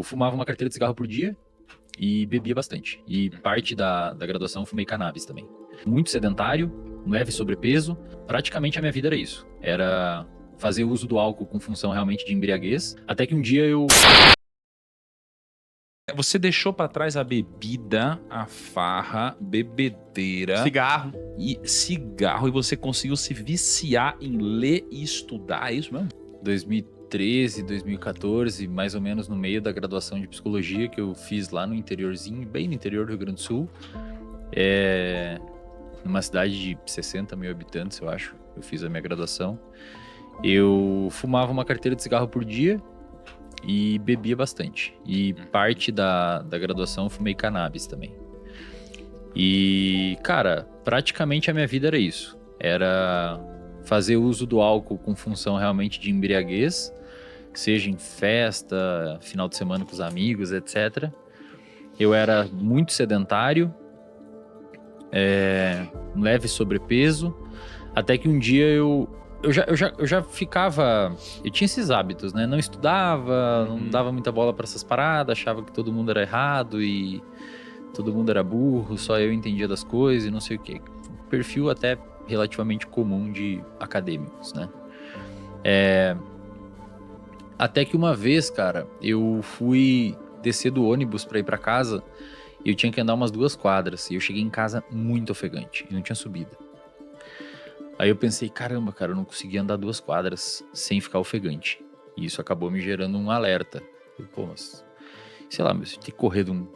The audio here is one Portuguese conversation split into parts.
fumava uma carteira de cigarro por dia e bebia bastante. E parte da graduação eu fumei cannabis também. Muito sedentário, leve sobrepeso. Praticamente a minha vida era isso. Era fazer uso do álcool com função realmente de embriaguez. Até que um dia eu... Você deixou pra trás a bebida, a farra, bebedeira Cigarro. e cigarro, e você conseguiu se viciar em ler e estudar, é isso mesmo? 2013, 2014, mais ou menos no meio da graduação de psicologia que eu fiz lá no interiorzinho, bem no interior do Rio Grande do Sul, numa cidade de 60 mil habitantes, eu acho. Eu fiz a minha graduação. Eu fumava uma carteira de cigarro por dia e bebia bastante. E parte da graduação eu fumei cannabis também. E, cara, praticamente a minha vida era isso. Era fazer uso do álcool com função realmente de embriaguez, seja em festa, final de semana com os amigos, etc. Eu era muito sedentário, leve sobrepeso, até que um dia eu já ficava... Eu tinha esses hábitos, né? Não estudava, não dava muita bola pra essas paradas, achava que todo mundo era errado e todo mundo era burro, só eu entendia das coisas e não sei o quê. Um perfil até relativamente comum de acadêmicos, né? Até que uma vez, cara, eu fui descer do ônibus pra ir pra casa e eu tinha que andar umas 2 quadras. E eu cheguei em casa muito ofegante e não tinha subida. Aí eu pensei, caramba, cara, eu não consegui andar 2 quadras sem ficar ofegante. E isso acabou me gerando um alerta. Eu, pô, mas... Sei lá, se eu tenho que correr de um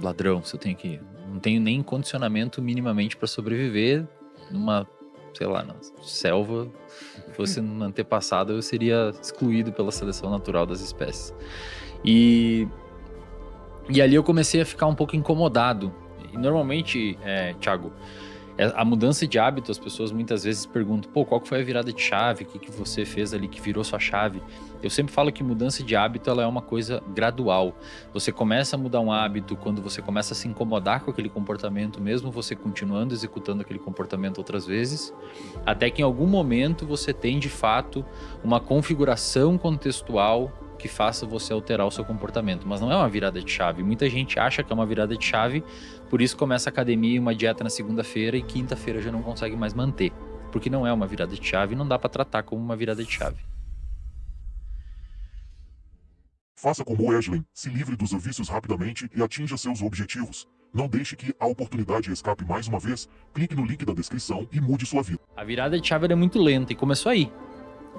ladrão, se eu tenho que... Não tenho nem condicionamento minimamente pra sobreviver numa, sei lá, na selva. Se fosse no antepassado, eu seria excluído pela seleção natural das espécies. E ali eu comecei a ficar um pouco incomodado. E normalmente, Thiago... A mudança de hábito, as pessoas muitas vezes perguntam, pô, qual que foi a virada de chave? O que você fez ali que virou sua chave? Eu sempre falo que mudança de hábito, ela é uma coisa gradual. Você começa a mudar um hábito quando você começa a se incomodar com aquele comportamento, mesmo você continuando executando aquele comportamento outras vezes, até que em algum momento você tem, de fato, uma configuração contextual que faça você alterar o seu comportamento. Mas não é uma virada de chave. Muita gente acha que é uma virada de chave, por isso começa a academia e uma dieta na segunda-feira e quinta-feira já não consegue mais manter. Porque não é uma virada de chave e não dá para tratar como uma virada de chave. Faça como o Wesley, se livre dos vícios rapidamente e atinja seus objetivos. Não deixe que a oportunidade escape mais uma vez. Clique no link da descrição e mude sua vida. A virada de chave era muito lenta e começou aí.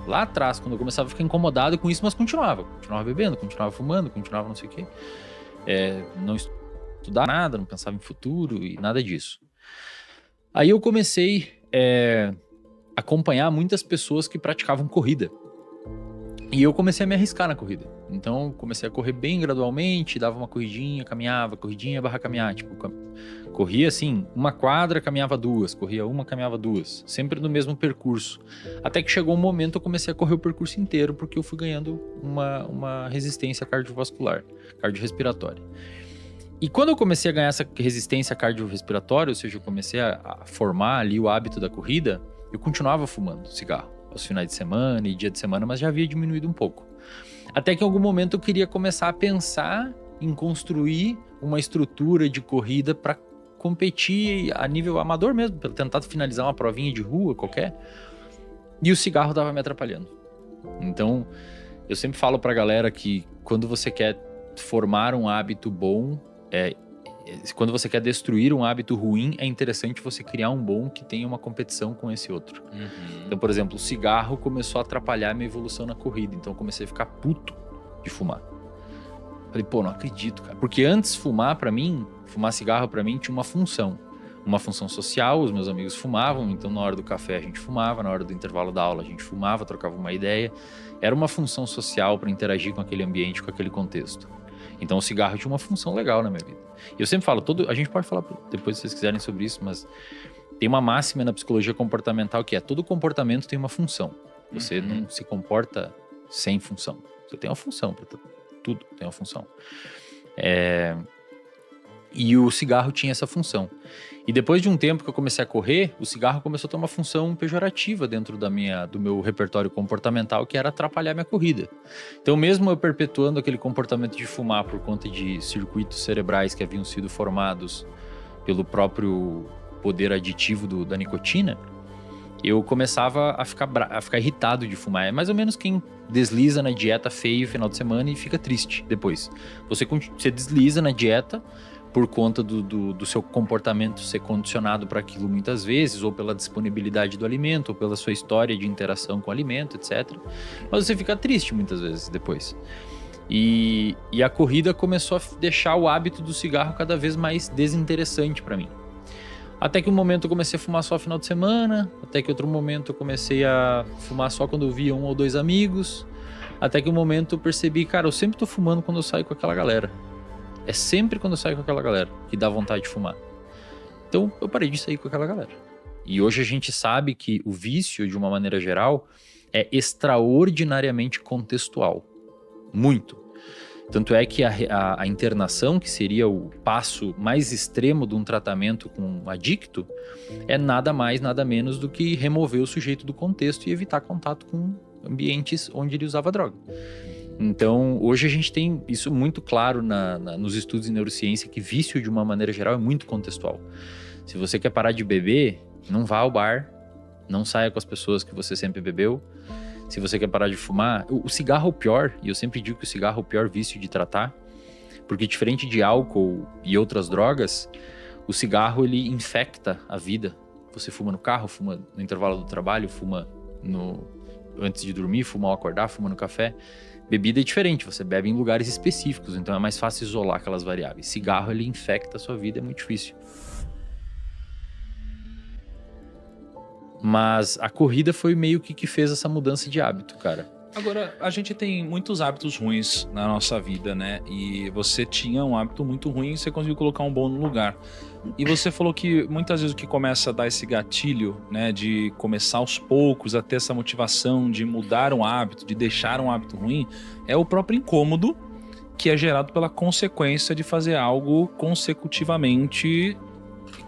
Lá atrás, quando eu começava a ficar incomodado com isso, mas continuava bebendo, continuava fumando, continuava não sei o quê. Não estudar nada, não pensava em futuro e nada disso. Aí eu comecei a acompanhar muitas pessoas que praticavam corrida. E eu comecei a me arriscar na corrida. Então comecei a correr bem gradualmente, dava uma corridinha, caminhava, corridinha barra caminhar. Tipo, corria assim, 1 quadra, caminhava 2, corria 1, caminhava 2. Sempre no mesmo percurso. Até que chegou um momento eu comecei a correr o percurso inteiro, porque eu fui ganhando uma resistência cardiovascular, cardiorrespiratória. E quando eu comecei a ganhar essa resistência cardiorrespiratória, ou seja, eu comecei a formar ali o hábito da corrida, eu continuava fumando cigarro aos finais de semana e dia de semana, mas já havia diminuído um pouco. Até que em algum momento eu queria começar a pensar em construir uma estrutura de corrida para competir a nível amador mesmo, para tentar finalizar uma provinha de rua qualquer. E o cigarro estava me atrapalhando. Então, eu sempre falo pra galera que quando você quer formar um hábito bom, quando você quer destruir um hábito ruim, é interessante você criar um bom que tenha uma competição com esse outro. Então, por exemplo, o cigarro começou a atrapalhar a minha evolução na corrida. Então, eu comecei a ficar puto de fumar. Falei, pô, não acredito, cara. Porque antes, fumar cigarro pra mim tinha uma função. Uma função social, os meus amigos fumavam, então na hora do café a gente fumava, na hora do intervalo da aula a gente fumava, trocava uma ideia. Era uma função social para interagir com aquele ambiente, com aquele contexto. Então o cigarro tinha uma função legal na minha vida. E eu sempre falo, a gente pode falar depois se vocês quiserem sobre isso, mas tem uma máxima na psicologia comportamental que é: todo comportamento tem uma função. Você não se comporta sem função. Você tem uma função, tudo tem uma função. E o cigarro tinha essa função. E depois de um tempo que eu comecei a correr, o cigarro começou a ter uma função pejorativa dentro do meu repertório comportamental, que era atrapalhar minha corrida. Então, mesmo eu perpetuando aquele comportamento de fumar por conta de circuitos cerebrais que haviam sido formados pelo próprio poder aditivo da nicotina, eu começava a ficar irritado de fumar. É mais ou menos quem desliza na dieta feio no final de semana e fica triste depois. Você desliza na dieta por conta do seu comportamento ser condicionado para aquilo muitas vezes, ou pela disponibilidade do alimento, ou pela sua história de interação com o alimento, etc. Mas você fica triste muitas vezes depois. E a corrida começou a deixar o hábito do cigarro cada vez mais desinteressante para mim. Até que um momento eu comecei a fumar só no final de semana, até que outro momento eu comecei a fumar só quando eu via 1 ou 2 amigos, até que um momento eu percebi, cara, eu sempre tô fumando quando eu saio com aquela galera. É sempre quando eu saio com aquela galera que dá vontade de fumar. Então eu parei de sair com aquela galera. E hoje a gente sabe que o vício, de uma maneira geral, é extraordinariamente contextual. Muito. Tanto é que a internação, que seria o passo mais extremo de um tratamento com um adicto, é nada mais, nada menos do que remover o sujeito do contexto e evitar contato com ambientes onde ele usava droga. Então, hoje a gente tem isso muito claro nos estudos em neurociência, que vício, de uma maneira geral, é muito contextual. Se você quer parar de beber, não vá ao bar, não saia com as pessoas que você sempre bebeu. Se você quer parar de fumar, o cigarro é o pior, e eu sempre digo que o cigarro é o pior vício de tratar, porque diferente de álcool e outras drogas, o cigarro ele infecta a vida. Você fuma no carro, fuma no intervalo do trabalho, fuma antes de dormir, fuma ao acordar, fuma no café. Bebida é diferente, você bebe em lugares específicos, então é mais fácil isolar aquelas variáveis. Cigarro, ele infecta a sua vida, é muito difícil. Mas a corrida foi meio que fez essa mudança de hábito, cara. Agora, a gente tem muitos hábitos ruins na nossa vida, né? E você tinha um hábito muito ruim e você conseguiu colocar um bom no lugar. E você falou que muitas vezes o que começa a dar esse gatilho, né? De começar aos poucos a ter essa motivação de mudar um hábito, de deixar um hábito ruim, é o próprio incômodo que é gerado pela consequência de fazer algo consecutivamente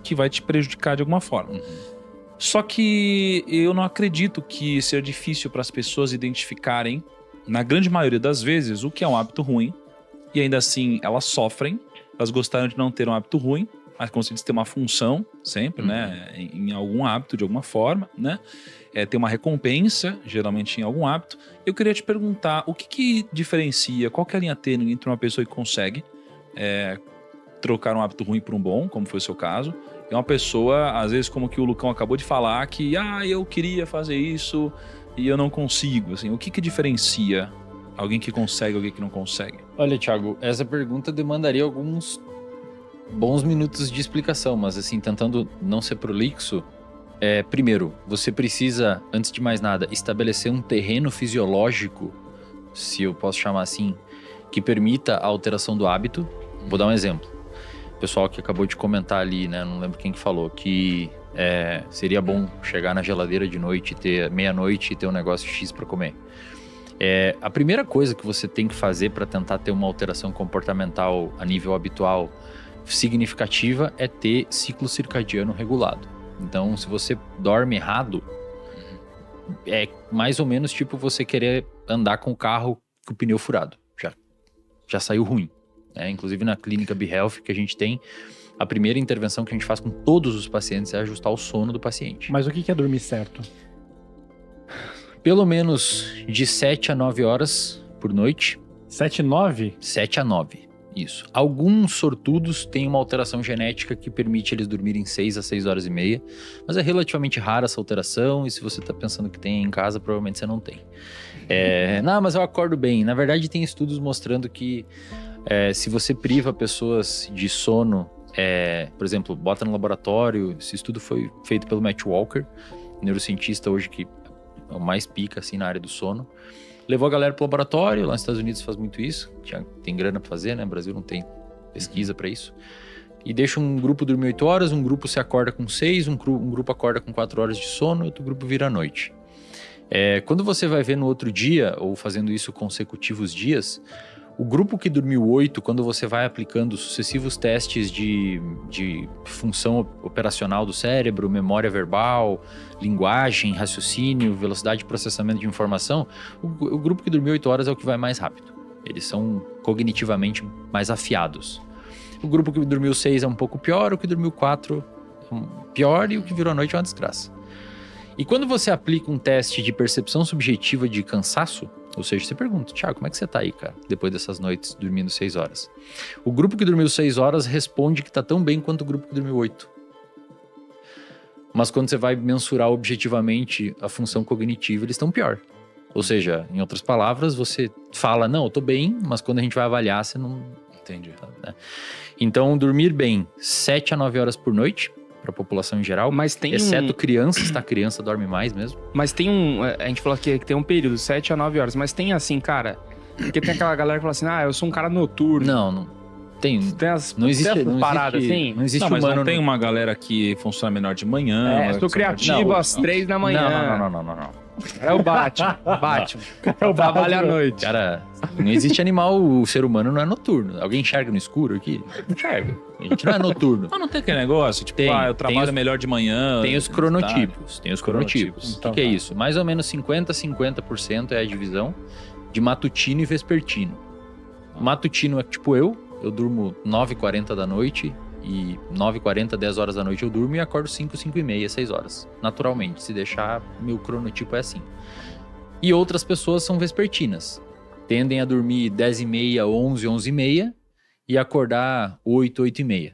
que vai te prejudicar de alguma forma. Só que eu não acredito que seja difícil para as pessoas identificarem, na grande maioria das vezes, o que é um hábito ruim. E ainda assim, elas sofrem. Elas gostariam de não ter um hábito ruim, mas conseguem ter uma função sempre, né? Em algum hábito, de alguma forma, né? Ter uma recompensa, geralmente em algum hábito. Eu queria te perguntar, o que diferencia, qual que é a linha tênue entre uma pessoa que consegue trocar um hábito ruim por um bom, como foi o seu caso, é uma pessoa, às vezes, como que o Lucão acabou de falar, que eu queria fazer isso e eu não consigo. Assim, o que diferencia alguém que consegue e alguém que não consegue? Olha, Thiago, essa pergunta demandaria alguns bons minutos de explicação, mas assim, tentando não ser prolixo, primeiro, você precisa, antes de mais nada, estabelecer um terreno fisiológico, se eu posso chamar assim, que permita a alteração do hábito. Vou dar um exemplo. O pessoal que acabou de comentar ali, né? Não lembro quem que falou, que seria bom chegar na geladeira de noite, ter meia-noite e ter um negócio X para comer. A primeira coisa que você tem que fazer para tentar ter uma alteração comportamental a nível habitual significativa é ter ciclo circadiano regulado. Então, se você dorme errado, é mais ou menos tipo você querer andar com o carro com o pneu furado. Já saiu ruim. Inclusive na clínica BeHealth que a gente tem, a primeira intervenção que a gente faz com todos os pacientes é ajustar o sono do paciente. Mas o que é dormir certo? Pelo menos de 7 a 9 horas por noite. 7 e 9? 7 a 9, isso. Alguns sortudos têm uma alteração genética que permite eles dormirem 6 a 6 horas e meia, mas é relativamente rara essa alteração, e se você está pensando que tem em casa, provavelmente você não tem. Não, mas eu acordo bem. Na verdade, tem estudos mostrando que se você priva pessoas de sono, por exemplo, bota no laboratório, esse estudo foi feito pelo Matt Walker, neurocientista hoje que é o mais pica assim, na área do sono. Levou a galera pro laboratório, lá nos Estados Unidos faz muito isso, tem grana pra fazer, né? No Brasil não tem pesquisa pra isso. E deixa um grupo dormir 8 horas, um grupo se acorda com 6, um grupo acorda com 4 horas de sono, outro grupo vira à noite. Quando você vai ver no outro dia, ou fazendo isso consecutivos dias, O grupo que dormiu 8, quando você vai aplicando sucessivos testes de função operacional do cérebro, memória verbal, linguagem, raciocínio, velocidade de processamento de informação, o grupo que dormiu 8 horas é o que vai mais rápido. Eles são cognitivamente mais afiados. O grupo que dormiu 6 é um pouco pior, o que dormiu 4 é pior e o que virou a noite é uma desgraça. E quando você aplica um teste de percepção subjetiva de cansaço, ou seja, você pergunta, Thiago, como é que você tá aí, cara, depois dessas noites dormindo 6 horas? O grupo que dormiu 6 horas responde que tá tão bem quanto o grupo que dormiu 8. Mas quando você vai mensurar objetivamente a função cognitiva, eles estão pior. Ou seja, em outras palavras, você fala, não, eu tô bem, mas quando a gente vai avaliar, você não... Entendi. Né? Então, dormir bem 7 a 9 horas por noite, para a população em geral, Mas tem exceto crianças, tá? Criança dorme mais mesmo. Mas tem a gente falou que tem um período, 7 a 9 horas, mas tem assim, cara, porque tem aquela galera que fala assim, eu sou um cara noturno. Não tem. Tem as Não existe, tem as paradas assim. Não existe Não, mas humano. não tem uma galera que funciona melhor de manhã. Sou criativo às 3 da manhã. Não. É o Batman. Eu trabalho à noite. Cara, não existe animal, o ser humano não é noturno. Alguém enxerga no escuro aqui? Enxerga. A gente não é noturno. Mas não tem aquele negócio, tipo, eu trabalho melhor de manhã. Tem os cronotipos. Tem os cronotipos. Então, O que é isso? Mais ou menos 50% é a divisão de matutino e vespertino. Matutino é tipo eu durmo 9h40 da noite e 9h40, 10 horas da noite eu durmo e acordo 5h30, 6 horas. Naturalmente, se deixar, meu cronotipo é assim. E outras pessoas são vespertinas. Tendem a dormir 10h30, 11, 11h30 e acordar 8, 8h30.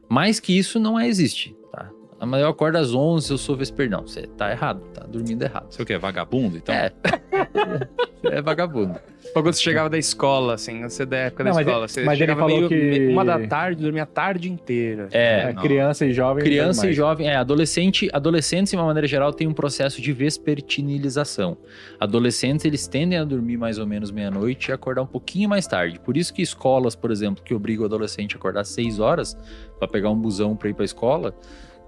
Mais que isso não existe, tá? Mas eu acordo às 11, eu sou vespertino. Não, você tá errado, tá dormindo errado. Você o quê? Vagabundo, então? É vagabundo. Quando você chegava da escola, assim, você da época da Não, mas escola, você mas ele chegava falou que- 1 da tarde, dormia a tarde inteira. Não. Criança e jovem. Criança não e mais. jovem, adolescentes, de uma maneira geral, tem um processo de vespertinilização. Adolescentes, eles tendem a dormir mais ou menos meia-noite e acordar um pouquinho mais tarde. Por isso que escolas, por exemplo, que obrigam o adolescente a acordar 6 horas para pegar um busão para ir para a escola,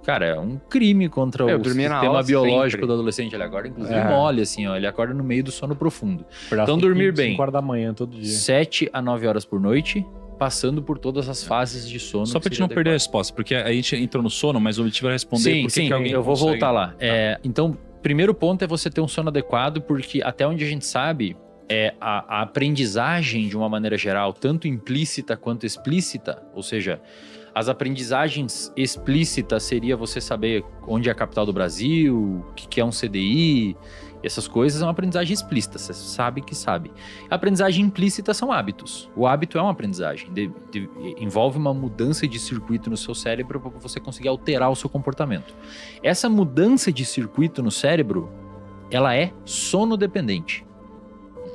cara, é um crime contra Eu o dormia na sistema aula biológico sempre. do adolescente. Ele acorda, inclusive, É. mole, assim, ó. Ele acorda no meio do sono profundo. Acordar Então, 5, dormir bem. 5 horas da manhã todo dia. 7 a 9 horas por noite, passando por todas as fases de sono. Só pra que gente não seria perder a adequado. resposta, porque a gente entrou no sono, mas o objetivo é responder Sim, por que sim, que alguém eu vou consegue- voltar lá. Então, primeiro ponto é você ter um sono adequado, porque até onde a gente sabe, a aprendizagem, de uma maneira geral, tanto implícita quanto explícita, ou seja, as aprendizagens explícitas seria você saber onde é a capital do Brasil, o que é um CDI, essas coisas é uma aprendizagem explícita, você sabe que sabe. A aprendizagem implícita são hábitos. O hábito é uma aprendizagem, envolve uma mudança de circuito no seu cérebro para você conseguir alterar o seu comportamento. Essa mudança de circuito no cérebro, ela é sono dependente.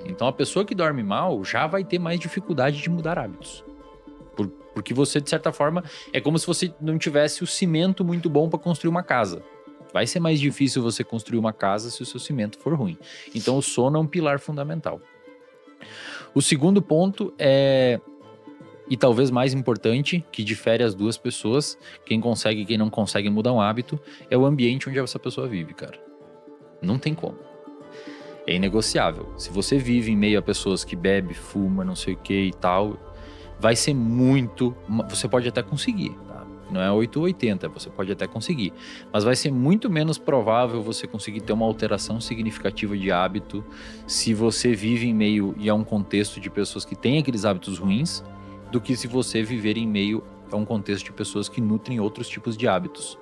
Então a pessoa que dorme mal já vai ter mais dificuldade de mudar hábitos. Porque você, de certa forma, é como se você não tivesse o cimento muito bom para construir uma casa. Vai ser mais difícil você construir uma casa se o seu cimento for ruim. Então o sono é um pilar fundamental. O segundo ponto e talvez mais importante, que difere as duas pessoas, quem consegue e quem não consegue mudar um hábito, é o ambiente onde essa pessoa vive, cara. Não tem como. É inegociável. Se você vive em meio a pessoas que bebe, fuma, não sei o que e tal, vai ser muito... Você pode até conseguir, tá? Não é 8 ou 80, você pode até conseguir. Mas vai ser muito menos provável você conseguir ter uma alteração significativa de hábito se você vive em meio e a um contexto de pessoas que têm aqueles hábitos ruins, do que se você viver em meio a um contexto de pessoas que nutrem outros tipos de hábitos.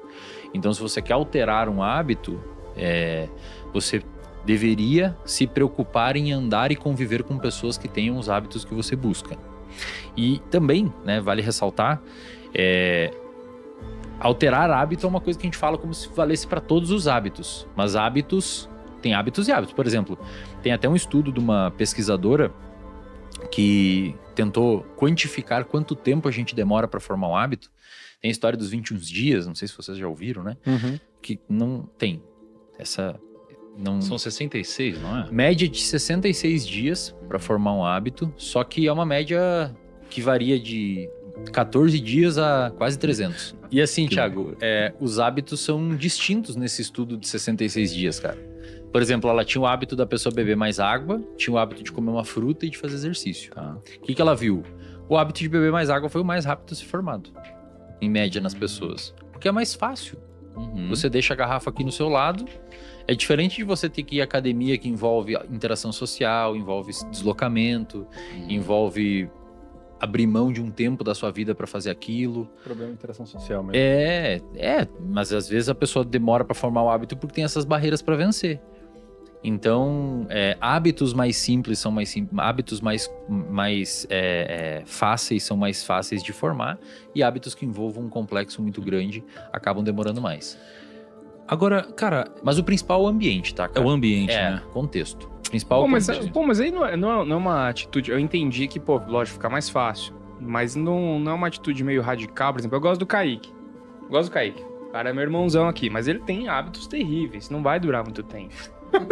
Então, se você quer alterar um hábito, você deveria se preocupar em andar e conviver com pessoas que tenham os hábitos que você busca. E também, né, vale ressaltar, alterar hábito é uma coisa que a gente fala como se valesse para todos os hábitos. Mas hábitos, tem hábitos e hábitos. Por exemplo, tem até um estudo de uma pesquisadora que tentou quantificar quanto tempo a gente demora para formar um hábito. Tem a história dos 21 dias, não sei se vocês já ouviram, né? Uhum. Que não tem essa... Não... São 66, não é? Média de 66 dias para formar um hábito, só que é uma média que varia de 14 dias a quase 300. E assim, Thiago, os hábitos são distintos nesse estudo de 66 dias, cara. Por exemplo, ela tinha o hábito da pessoa beber mais água, tinha o hábito de comer uma fruta e de fazer exercício. Tá. O que ela viu? O hábito de beber mais água foi o mais rápido a ser formado, em média, nas pessoas. Porque é mais fácil. Uhum. Você deixa a garrafa aqui no seu lado. É diferente de você ter que ir à academia, que envolve interação social, envolve deslocamento, envolve abrir mão de um tempo da sua vida para fazer aquilo. Problema de interação social mesmo. Mas às vezes a pessoa demora para formar o hábito porque tem essas barreiras para vencer. Então, hábitos mais simples são mais simples, hábitos mais fáceis são mais fáceis de formar, e hábitos que envolvam um complexo muito grande acabam demorando mais. Agora, cara, Mas o principal é o ambiente, tá, é cara? o ambiente, né? Contexto. O principal Pô, é o mas, contexto. pô, mas aí não é uma atitude. Eu entendi que, pô, lógico, fica mais fácil. Mas não é uma atitude meio radical. Por exemplo, eu gosto do Kaique. O cara é meu irmãozão aqui, mas ele tem hábitos terríveis. Não vai durar muito tempo.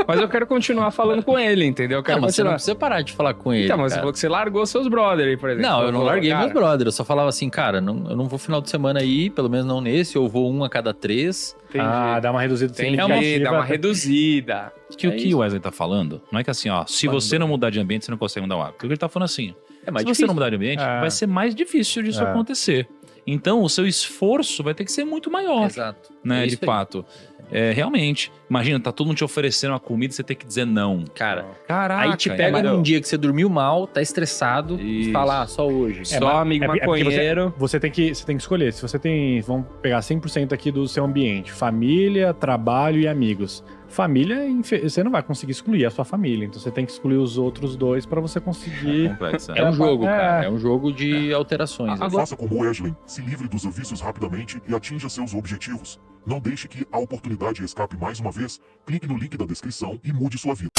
Mas eu quero continuar falando com ele, entendeu? Eu quero Não, mas você não continuar. precisa parar de falar com ele, Então, mas você cara. falou que você largou seus brother aí, por exemplo. Não, eu não larguei cara, meus brothers. Eu só falava assim, cara, eu não vou final de semana aí, pelo menos não nesse, eu vou 1 a cada 3. Entendi. Dá uma reduzida Entendi, dá uma reduzida. Que o que o Wesley tá falando não é que assim, ó, se você não mudar de ambiente, você não consegue mudar o hábito. O que ele tá falando assim, É mais se você não mudar de ambiente, vai ser mais difícil disso acontecer. Então, o seu esforço vai ter que ser muito maior, Exato. né, É de isso aí. fato. Realmente. Imagina, tá todo mundo te oferecendo uma comida e você tem que dizer não. Cara, Caraca. aí te pega mas num eu- dia que você dormiu mal, tá estressado, Isso. e fala, só hoje. Só amigo porque maconheiro. Você tem que escolher. Se você tem. Vamos pegar 100% aqui do seu ambiente: família, trabalho e amigos. Família, você não vai conseguir excluir a sua família. Então você tem que excluir os outros dois pra você conseguir. Complexo, É um jogo, É. cara. É um jogo de alterações. Agora- Faça como Wesley, se livre dos vícios rapidamente e atinja seus objetivos. Não deixe que a oportunidade escape mais uma vez. Clique no link da descrição e mude sua vida.